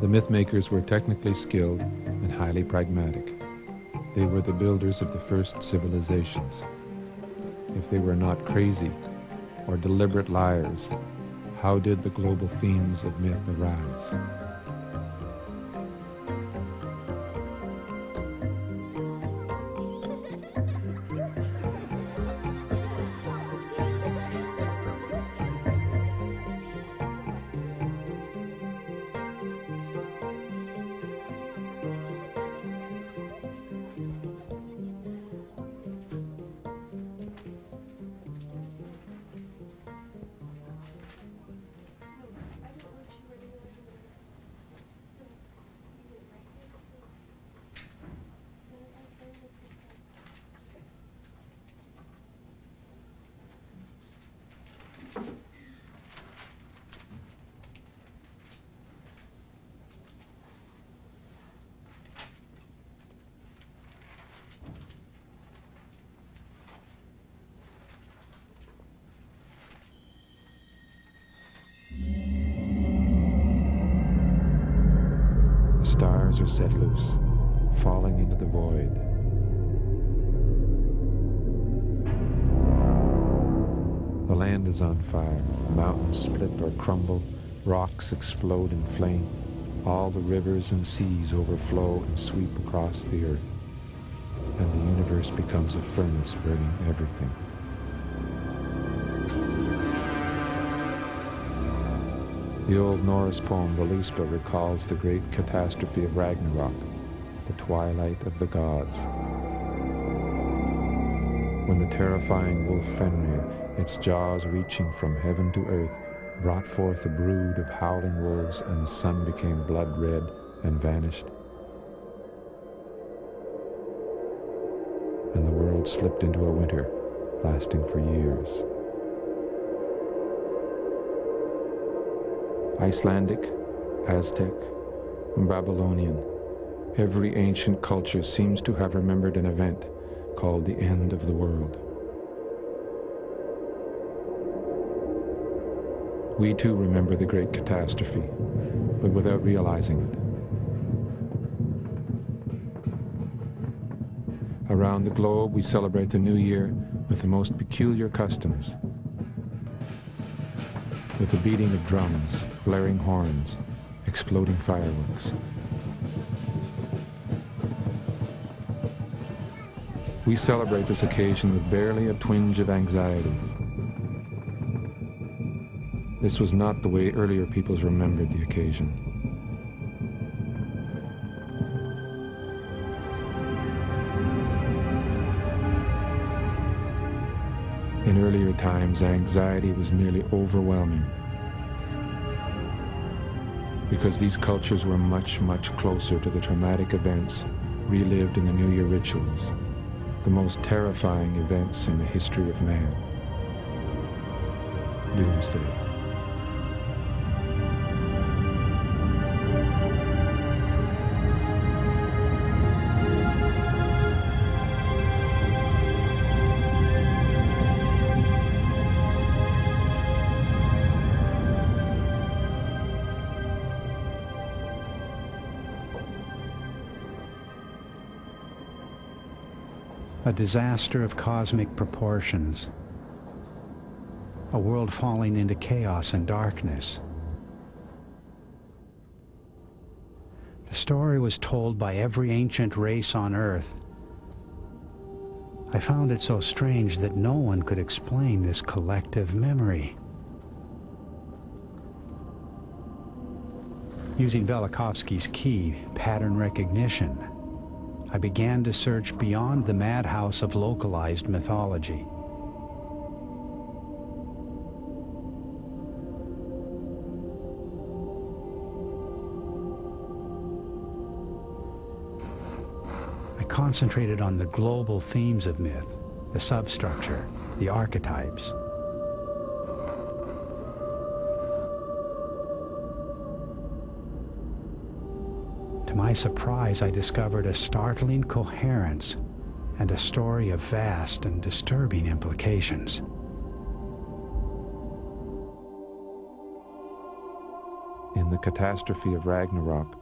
The myth-makers were technically skilled and highly pragmatic. They were the builders of the first civilizations. If they were not crazy or deliberate liars, how did the global themes of myth arise? The stars are set loose, falling into the void. The land is on fire, mountains split or crumble, rocks explode in flame, all the rivers and seas overflow and sweep across the earth, and the universe becomes a furnace burning everything. The old Norse poem Völuspá recalls the great catastrophe of Ragnarok, the twilight of the gods. When the terrifying wolf Fenrir, its jaws reaching from heaven to earth, brought forth a brood of howling wolves, and the sun became blood red and vanished, and the world slipped into a winter lasting for years. Icelandic, Aztec, and Babylonian, every ancient culture seems to have remembered an event called the end of the world. We too remember the great catastrophe, but without realizing it. Around the globe, we celebrate the new year with the most peculiar customs, with the beating of drums, blaring horns, exploding fireworks. We celebrate this occasion with barely a twinge of anxiety. This was not the way earlier peoples remembered the occasion. In earlier times, anxiety was nearly overwhelming, because these cultures were much, much closer to the traumatic events relived in the New Year rituals, the most terrifying events in the history of man. Doomsday. A disaster of cosmic proportions, a world falling into chaos and darkness. The story was told by every ancient race on Earth. I found it so strange that no one could explain this collective memory. Using Velikovsky's key, pattern recognition, I began to search beyond the madhouse of localized mythology. I concentrated on the global themes of myth, the substructure, the archetypes. To my surprise, I discovered a startling coherence and a story of vast and disturbing implications. In the catastrophe of Ragnarok,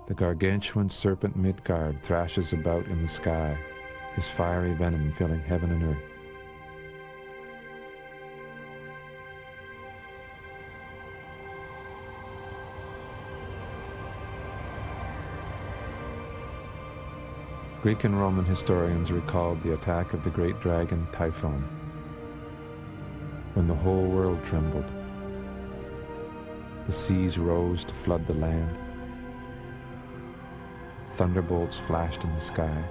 the gargantuan serpent Midgard thrashes about in the sky, his fiery venom filling heaven and earth. Greek and Roman historians recalled the attack of the great dragon Typhon, when the whole world trembled. The seas rose to flood the land. Thunderbolts flashed in the sky.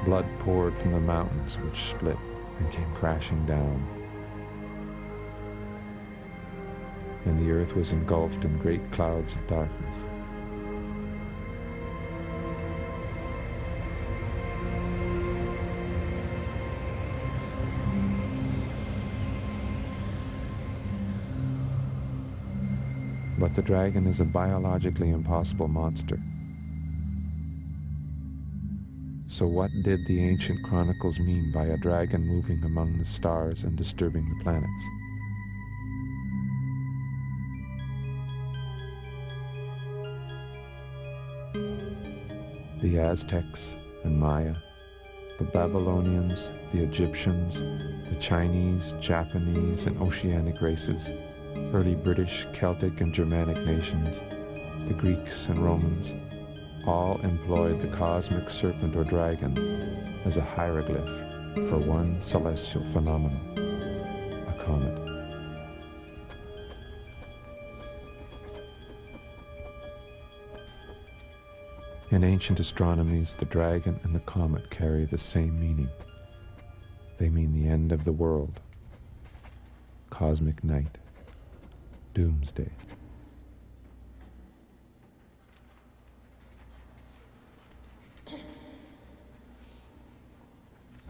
Blood poured from the mountains, which split and came crashing down. And the earth was engulfed in great clouds of darkness. But the dragon is a biologically impossible monster. So what did the ancient chronicles mean by a dragon moving among the stars and disturbing the planets? The Aztecs and Maya, the Babylonians, the Egyptians, the Chinese, Japanese, and Oceanic races, early British, Celtic, and Germanic nations, the Greeks and Romans, all employed the cosmic serpent or dragon as a hieroglyph for one celestial phenomenon, a comet. In ancient astronomies, the dragon and the comet carry the same meaning. They mean the end of the world, cosmic night, doomsday.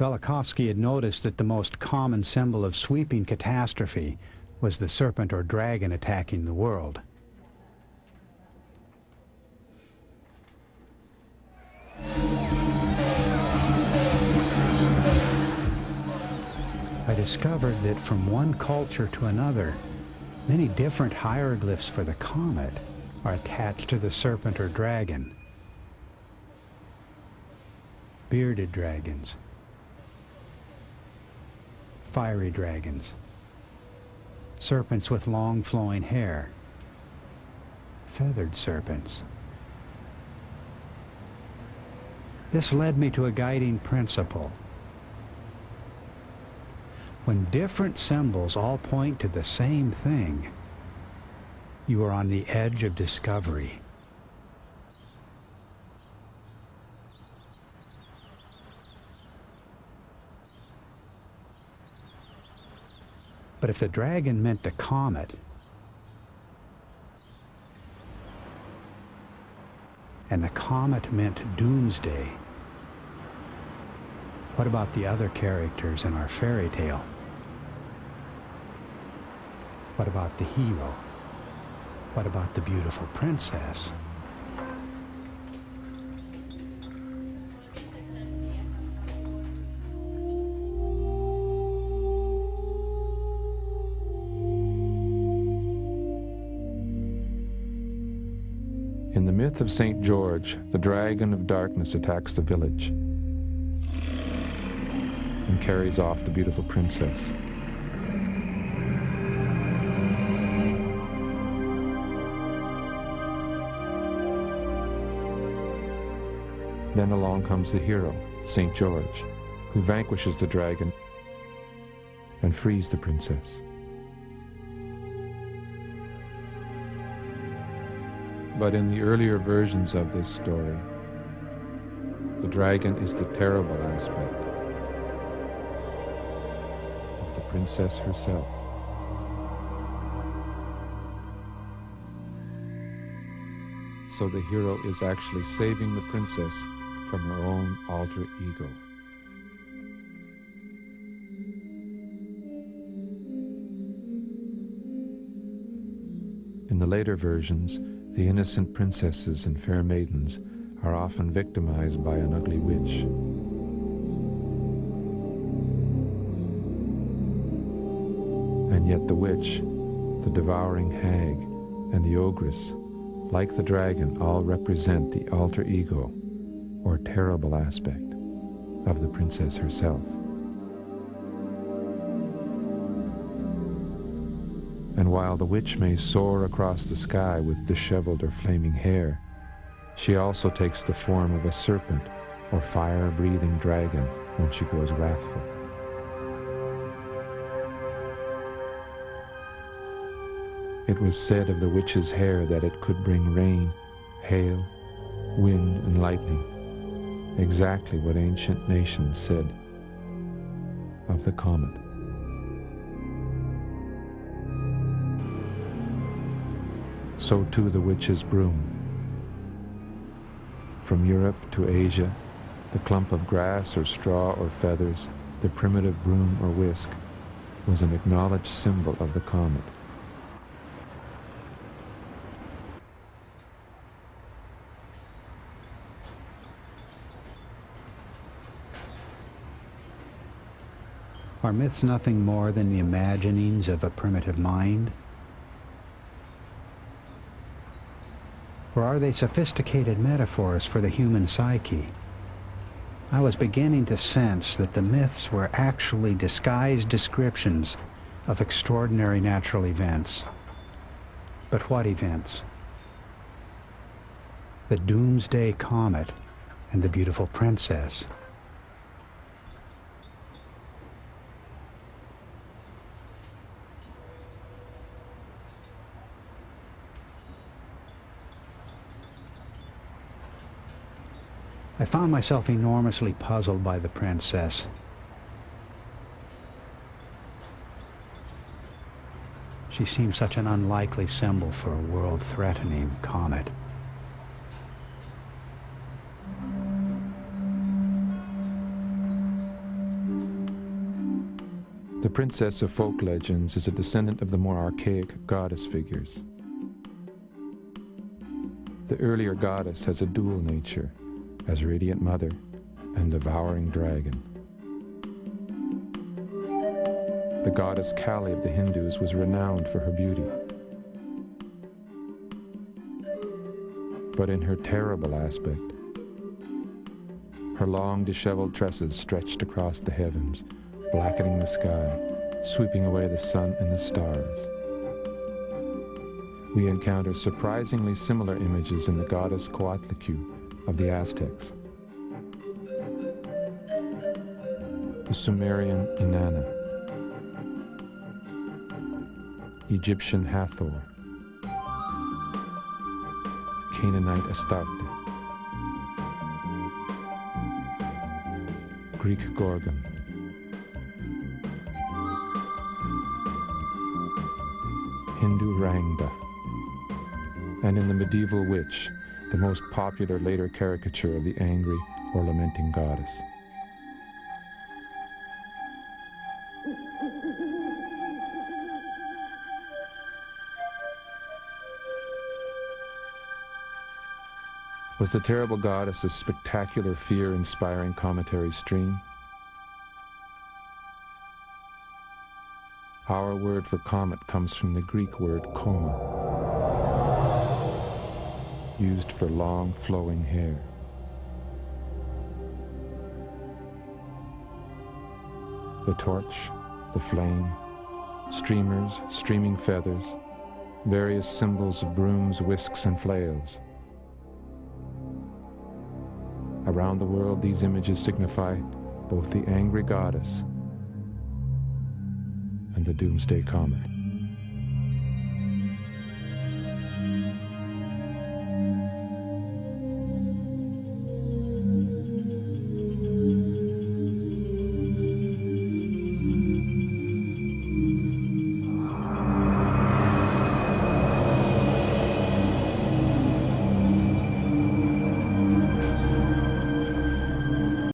Velikovsky had noticed that the most common symbol of sweeping catastrophe was the serpent or dragon attacking the world. I discovered that from one culture to another, many different hieroglyphs for the comet are attached to the serpent or dragon. Bearded dragons, fiery dragons, serpents with long flowing hair, feathered serpents. This led me to a guiding principle. When different symbols all point to the same thing, you are on the edge of discovery. But if the dragon meant the comet, and the comet meant doomsday, what about the other characters in our fairy tale? What about the hero? What about the beautiful princess? In the myth of St. George, the dragon of darkness attacks the village and carries off the beautiful princess. Then along comes the hero, St. George, who vanquishes the dragon and frees the princess. But in the earlier versions of this story, the dragon is the terrible aspect of the princess herself. So the hero is actually saving the princess from her own alter ego. In the later versions, the innocent princesses and fair maidens are often victimized by an ugly witch. And yet the witch, the devouring hag, and the ogress, like the dragon, all represent the alter ego, or terrible aspect, of the princess herself. And while the witch may soar across the sky with disheveled or flaming hair, she also takes the form of a serpent or fire-breathing dragon when she grows wrathful. It was said of the witch's hair that it could bring rain, hail, wind, and lightning, exactly what ancient nations said of the comet. So too the witch's broom. From Europe to Asia, the clump of grass or straw or feathers, the primitive broom or whisk, was an acknowledged symbol of the comet. Are myths nothing more than the imaginings of a primitive mind? Or are they sophisticated metaphors for the human psyche? I was beginning to sense that the myths were actually disguised descriptions of extraordinary natural events. But what events? The doomsday comet and the beautiful princess. I found myself enormously puzzled by the princess. She seemed such an unlikely symbol for a world-threatening comet. The princess of folk legends is a descendant of the more archaic goddess figures. The earlier goddess has a dual nature, as radiant mother and devouring dragon. The goddess Kali of the Hindus was renowned for her beauty. But in her terrible aspect, her long disheveled tresses stretched across the heavens, blackening the sky, sweeping away the sun and the stars. We encounter surprisingly similar images in the goddess Coatlicue of the Aztecs, the Sumerian Inanna, Egyptian Hathor, Canaanite Astarte, Greek Gorgon, Hindu Rangda, and in the medieval witch, the most popular later caricature of the angry or lamenting goddess. Was the terrible goddess a spectacular, fear-inspiring cometary stream? Our word for comet comes from the Greek word coma, used for long, flowing hair. The torch, the flame, streamers, streaming feathers, various symbols of brooms, whisks, and flails. Around the world, these images signify both the angry goddess and the doomsday comet.